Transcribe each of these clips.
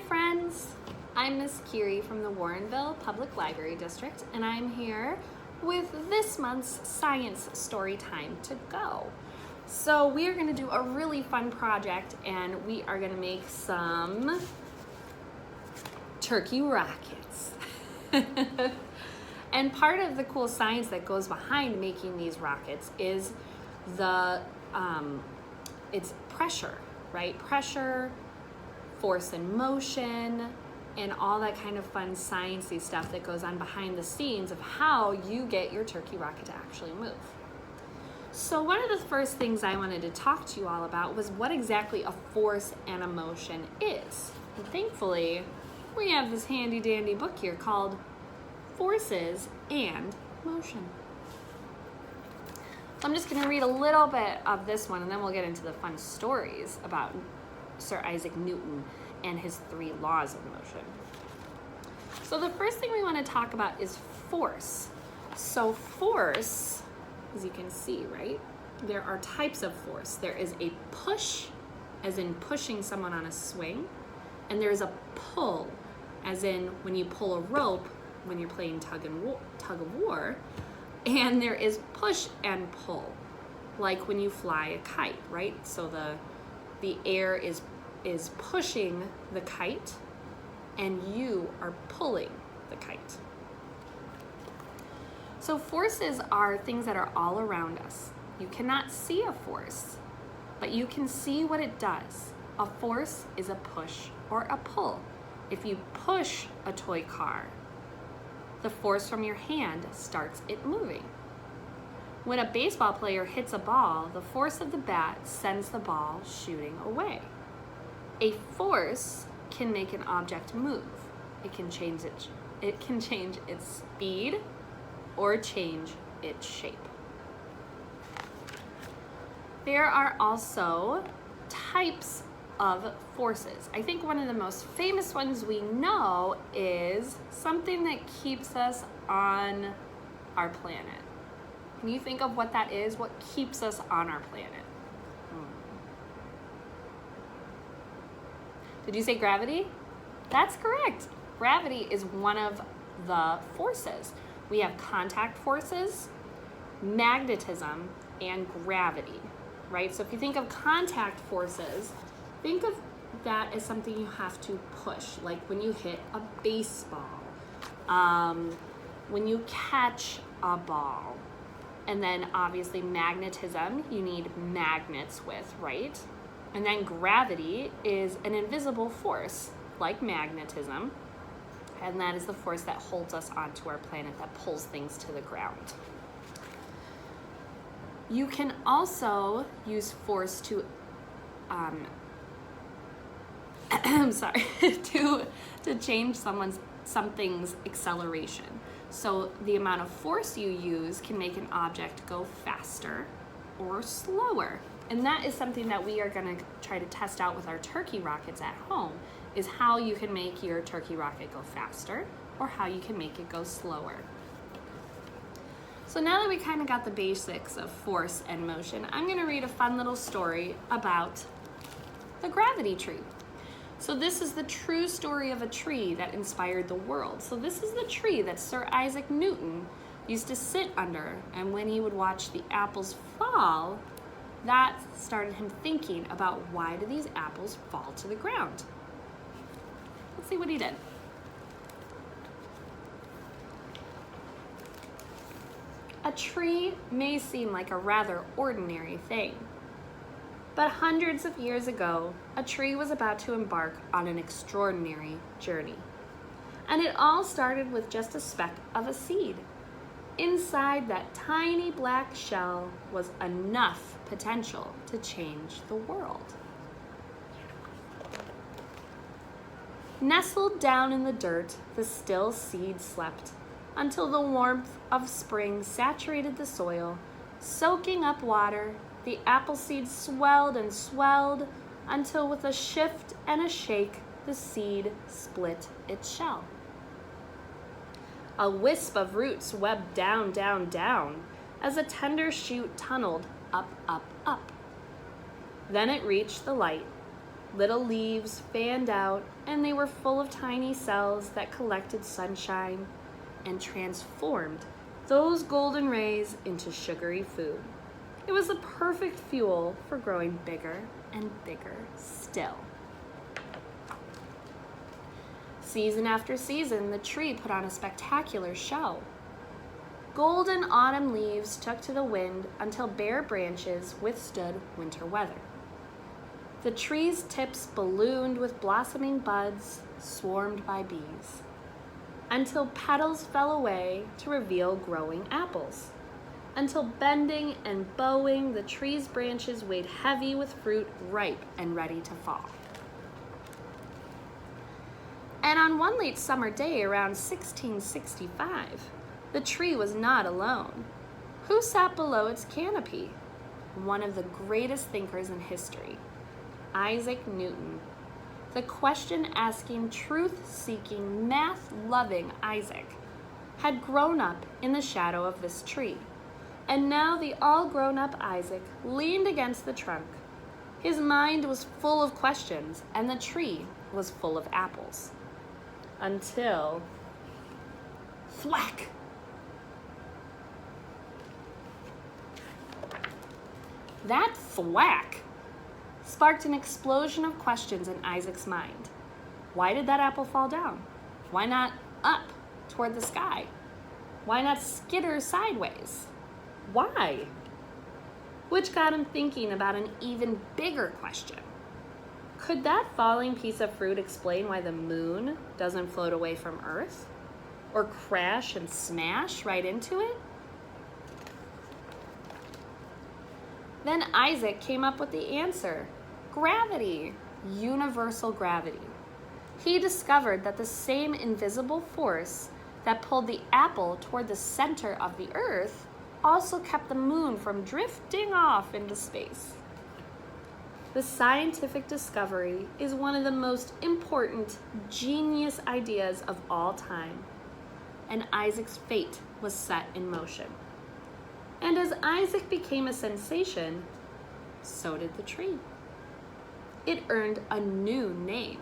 friends. I'm Miss Curie from the Warrenville Public Library District, and I'm here with this month's Science Story Time to go. So we are going to do a really fun project, and we are going to make some turkey rockets. And part of the cool science that goes behind making these rockets is it's pressure, right? Pressure, force and motion, and all that kind of fun sciencey stuff that goes on behind the scenes of how you get your turkey rocket to actually move. So one of the first things I wanted to talk to you all about was what exactly a force and a motion is. And thankfully, we have this handy dandy book here called Forces and Motion. So I'm just going to read a little bit of this one, and then we'll get into the fun stories about Sir Isaac Newton and his 3 laws of motion. So the first thing we want to talk about is force. So force, as you can see, right? There are types of force. There is a push, as in pushing someone on a swing, and there's a pull, as in when you pull a rope when you're playing tug of war, and there is push and pull, like when you fly a kite, right? So the air is pushing the kite, and you are pulling the kite. So forces are things that are all around us. You cannot see a force, but you can see what it does. A force is a push or a pull. If you push a toy car, the force from your hand starts it moving. When a baseball player hits a ball, the force of the bat sends the ball shooting away. A force can make an object move. It can change its speed or change its shape. There are also types of forces. I think one of the most famous ones we know is something that keeps us on our planet. Can you think of what that is? What keeps us on our planet? Did you say gravity? That's correct. Gravity is one of the forces. We have contact forces, magnetism, and gravity, right? So if you think of contact forces, think of that as something you have to push, like when you hit a baseball, when you catch a ball. And then obviously magnetism, you need magnets with, right? And then gravity is an invisible force, like magnetism, and that is the force that holds us onto our planet, that pulls things to the ground. You can also use force to to change something's acceleration. So the amount of force you use can make an object go faster or slower. And that is something that we are going to try to test out with our turkey rockets at home, is how you can make your turkey rocket go faster or how you can make it go slower. So now that we kind of got the basics of force and motion, I'm going to read a fun little story about the gravity tree. So this is the true story of a tree that inspired the world. So this is the tree that Sir Isaac Newton used to sit under, and when he would watch the apples fall, that started him thinking about why do these apples fall to the ground. Let's see what he did. A tree may seem like a rather ordinary thing, but hundreds of years ago, a tree was about to embark on an extraordinary journey. And it all started with just a speck of a seed. Inside that tiny black shell was enough potential to change the world. Nestled down in the dirt, the still seed slept until the warmth of spring saturated the soil. Soaking up water, the apple seed swelled and swelled until with a shift and a shake, the seed split its shell. A wisp of roots webbed down, down, down as a tender shoot tunneled up, up, up. Then it reached the light. Little leaves fanned out, and they were full of tiny cells that collected sunshine and transformed those golden rays into sugary food. It was the perfect fuel for growing bigger and bigger still. Season after season, the tree put on a spectacular show. Golden autumn leaves took to the wind until bare branches withstood winter weather. The tree's tips ballooned with blossoming buds, swarmed by bees, until petals fell away to reveal growing apples. Until bending and bowing, the tree's branches weighed heavy with fruit ripe and ready to fall. And on one late summer day around 1665, the tree was not alone. Who sat below its canopy? One of the greatest thinkers in history, Isaac Newton. The question-asking, truth-seeking, math-loving Isaac had grown up in the shadow of this tree. And now the all-grown-up Isaac leaned against the trunk. His mind was full of questions, and the tree was full of apples. Until... thwack! That thwack sparked an explosion of questions in Isaac's mind. Why did that apple fall down? Why not up toward the sky? Why not skitter sideways? Why? Which got him thinking about an even bigger question. Could that falling piece of fruit explain why the moon doesn't float away from Earth? Or crash and smash right into it? Then Isaac came up with the answer. Gravity, universal gravity. He discovered that the same invisible force that pulled the apple toward the center of the Earth also kept the moon from drifting off into space. The scientific discovery is one of the most important, genius ideas of all time, and Isaac's fate was set in motion. And as Isaac became a sensation, so did the tree. It earned a new name,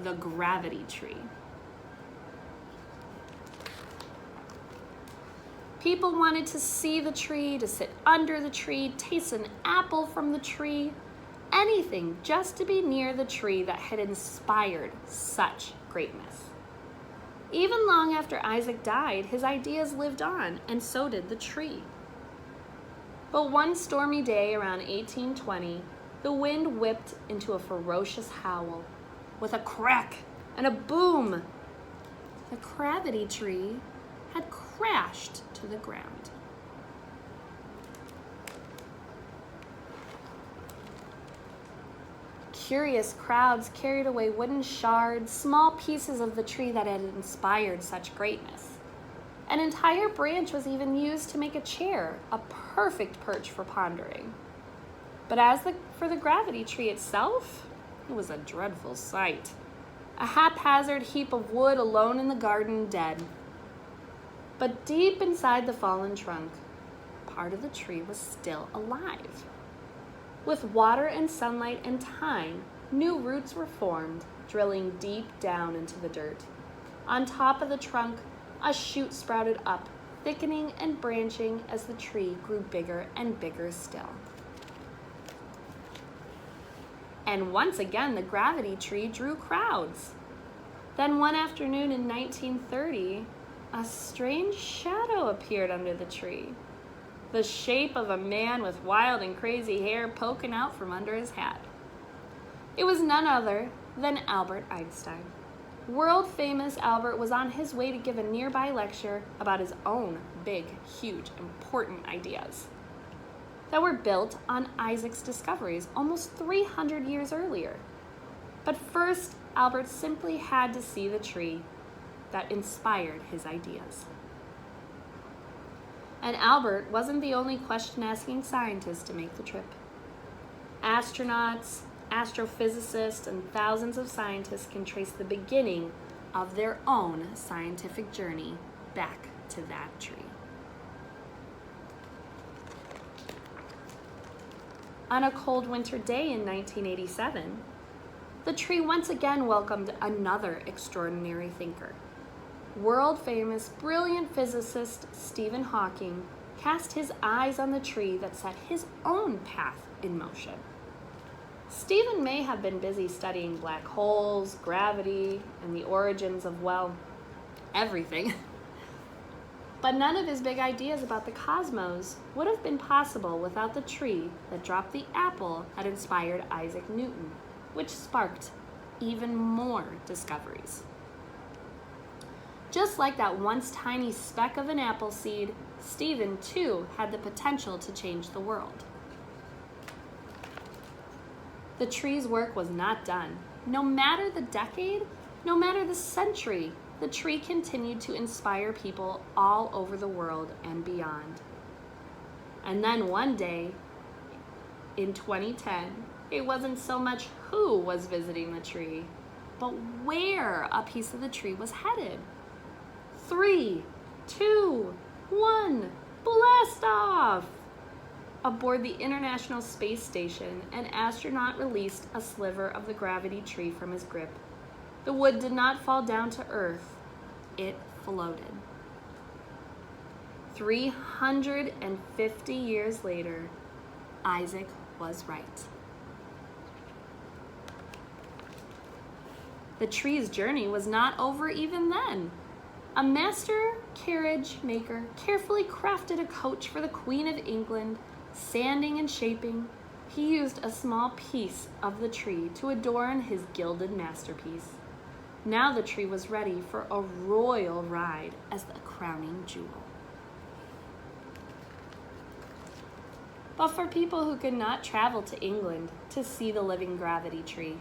the gravity tree. People wanted to see the tree, to sit under the tree, taste an apple from the tree, anything just to be near the tree that had inspired such greatness. Even long after Isaac died, his ideas lived on, and so did the tree. But one stormy day around 1820, the wind whipped into a ferocious howl. With a crack and a boom, the gravity tree had crashed to the ground. Curious crowds carried away wooden shards, small pieces of the tree that had inspired such greatness. An entire branch was even used to make a chair, a perfect perch for pondering. But for the gravity tree itself, it was a dreadful sight. A haphazard heap of wood alone in the garden, dead. But deep inside the fallen trunk, part of the tree was still alive. With water and sunlight and time, new roots were formed, drilling deep down into the dirt. On top of the trunk, a shoot sprouted up, thickening and branching as the tree grew bigger and bigger still. And once again, the gravity tree drew crowds. Then one afternoon in 1930, a strange shadow appeared under the tree. The shape of a man with wild and crazy hair poking out from under his hat. It was none other than Albert Einstein. World-famous Albert was on his way to give a nearby lecture about his own big, huge, important ideas that were built on Isaac's discoveries almost 300 years earlier. But first, Albert simply had to see the tree that inspired his ideas. And Albert wasn't the only question-asking scientist to make the trip. Astronauts, astrophysicists, and thousands of scientists can trace the beginning of their own scientific journey back to that tree. On a cold winter day in 1987, the tree once again welcomed another extraordinary thinker. World-famous, brilliant physicist Stephen Hawking cast his eyes on the tree that set his own path in motion. Stephen may have been busy studying black holes, gravity, and the origins of, well, everything. But none of his big ideas about the cosmos would have been possible without the tree that dropped the apple that inspired Isaac Newton, which sparked even more discoveries. Just like that once tiny speck of an apple seed, Stephen too had the potential to change the world. The tree's work was not done. No matter the decade, no matter the century, the tree continued to inspire people all over the world and beyond. And then one day, in 2010, it wasn't so much who was visiting the tree, but where a piece of the tree was headed. 3, 2, 1, blast off! Aboard the International Space Station, an astronaut released a sliver of the gravity tree from his grip. The wood did not fall down to Earth. It floated. 350 years later, Isaac was right. The tree's journey was not over even then. A master carriage maker carefully crafted a coach for the Queen of England. Sanding and shaping, he used a small piece of the tree to adorn his gilded masterpiece. Now the tree was ready for a royal ride as the crowning jewel. But for people who could not travel to England to see the living gravity tree,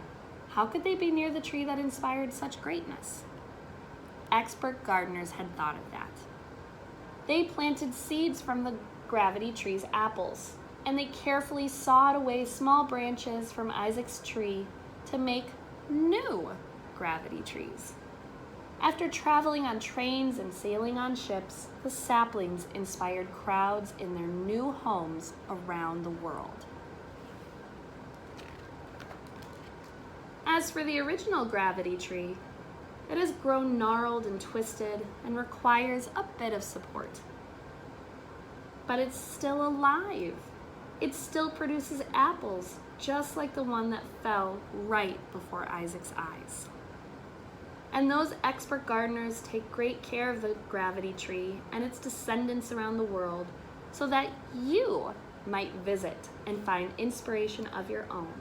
how could they be near the tree that inspired such greatness? Expert gardeners had thought of that. They planted seeds from the gravity tree's apples, and they carefully sawed away small branches from Isaac's tree to make new gravity trees. After traveling on trains and sailing on ships, the saplings inspired crowds in their new homes around the world. As for the original gravity tree, it has grown gnarled and twisted and requires a bit of support. But it's still alive. It still produces apples, just like the one that fell right before Isaac's eyes. And those expert gardeners take great care of the gravity tree and its descendants around the world so that you might visit and find inspiration of your own.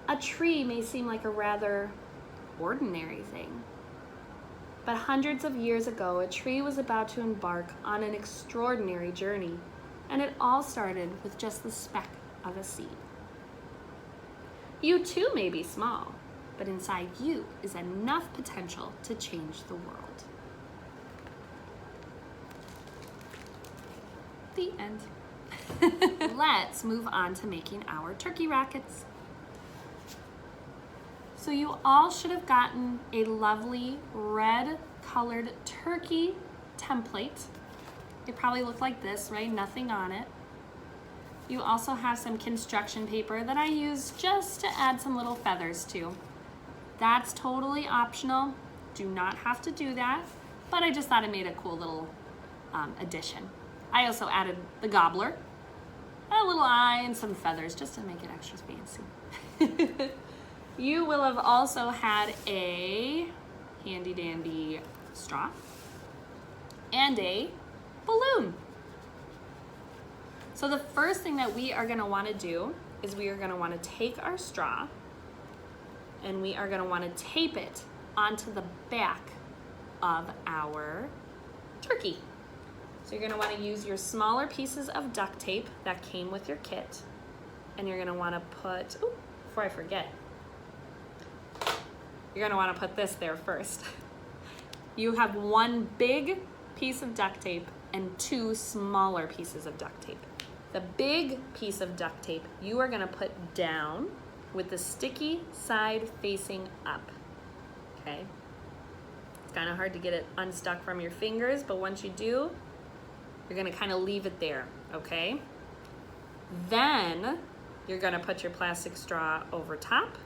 A tree may seem like a rather ordinary thing, but hundreds of years ago, a tree was about to embark on an extraordinary journey, and it all started with just the speck of a seed. You too may be small, but inside you is enough potential to change the world. The end. Let's move on to making our turkey rockets. So you all should have gotten a lovely red colored turkey template. It probably looked like this, right? Nothing on it. You also have some construction paper that I used just to add some little feathers to. That's totally optional. Do not have to do that, but I just thought it made a cool little addition. I also added the gobbler, a little eye, and some feathers just to make it extra fancy. You will have also had a handy dandy straw and a balloon. So the first thing that we are going to want to do is we are going to want to take our straw and we are going to want to tape it onto the back of our turkey. So you're going to want to use your smaller pieces of duct tape that came with your kit, and you're going to want to put, before I forget, you're going to want to put this there first. You have one big piece of duct tape and two smaller pieces of duct tape. The big piece of duct tape you are going to put down with the sticky side facing up, okay? It's kind of hard to get it unstuck from your fingers, but once you do, you're going to kind of leave it there, okay? Then You're gonna put your plastic straw over top.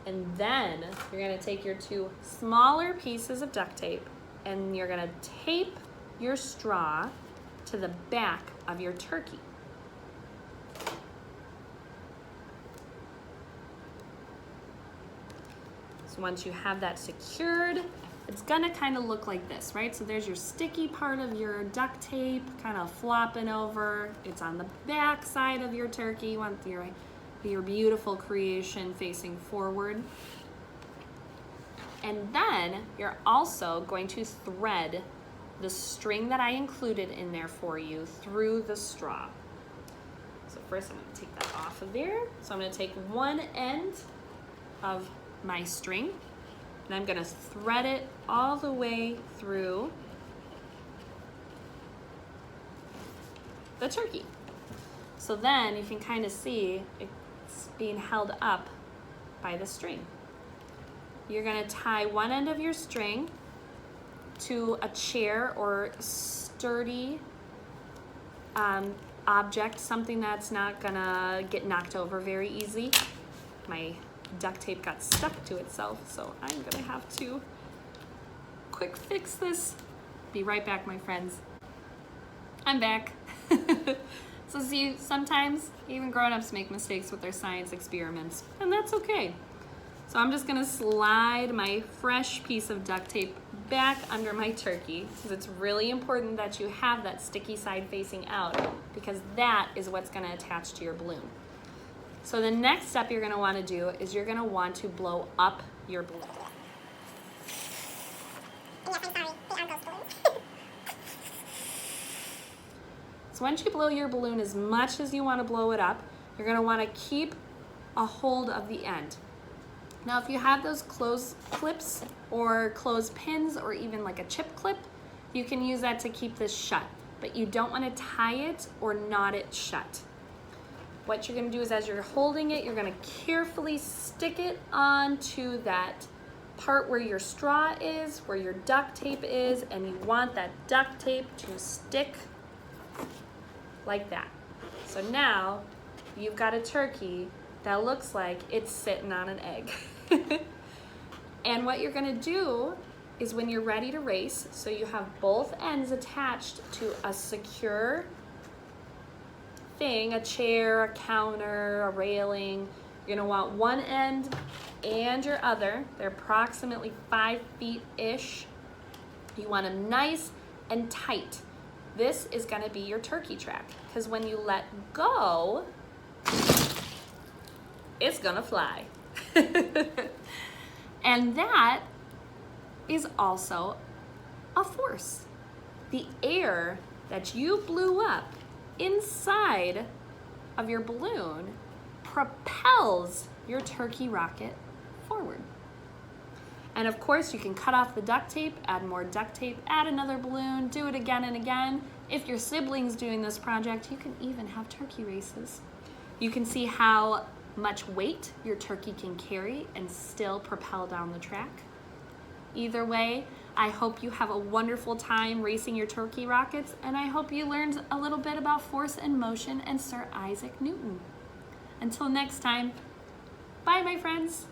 And then you're gonna take your 2 smaller pieces of duct tape and you're gonna tape your straw to the back of your turkey. So once you have that secured, it's gonna kind of look like this, right? So there's your sticky part of your duct tape kind of flopping over. It's on the back side of your turkey. You want your beautiful creation facing forward. And then you're also going to thread the string that I included in there for you through the straw. So first I'm gonna take that off of there. So I'm gonna take one end of my string and I'm gonna thread it all the way through the turkey. So then you can kind of see it's being held up by the string. You're gonna tie one end of your string to a chair or sturdy object, something that's not gonna get knocked over very easy. My duct tape got stuck to itself, so I'm gonna have to quick fix this. Be right back, my friends. I'm back. So see, sometimes even grown-ups make mistakes with their science experiments, and that's okay. So I'm just gonna slide my fresh piece of duct tape back under my turkey, because it's really important that you have that sticky side facing out, because that is what's gonna attach to your balloon. So the next step you're gonna wanna do is you're gonna want to blow up your balloon. So once you blow your balloon as much as you wanna blow it up, you're gonna wanna keep a hold of the end. Now, if you have those clothes clips or clothes pins or even like a chip clip, you can use that to keep this shut, but you don't want to tie it or knot it shut. What you're going to do is as you're holding it, you're going to carefully stick it onto that part where your straw is, where your duct tape is, and you want that duct tape to stick like that. So now you've got a turkey that looks like it's sitting on an egg. And what you're gonna do is when you're ready to race, so you have both ends attached to a secure thing, a chair, a counter, a railing. You're gonna want one end and your other. They're approximately 5 feet-ish. You want them nice and tight. This is gonna be your turkey track, because when you let go, it's gonna fly. And that is also a force. The air that you blew up inside of your balloon propels your turkey rocket forward. And of course, you can cut off the duct tape, add more duct tape, add another balloon, do it again and again. If your sibling's doing this project, you can even have turkey races. You can see how much weight your turkey can carry and still propel down the track. Either way, I hope you have a wonderful time racing your turkey rockets, and I hope you learned a little bit about force and motion and Sir Isaac Newton. Until next time, bye my friends.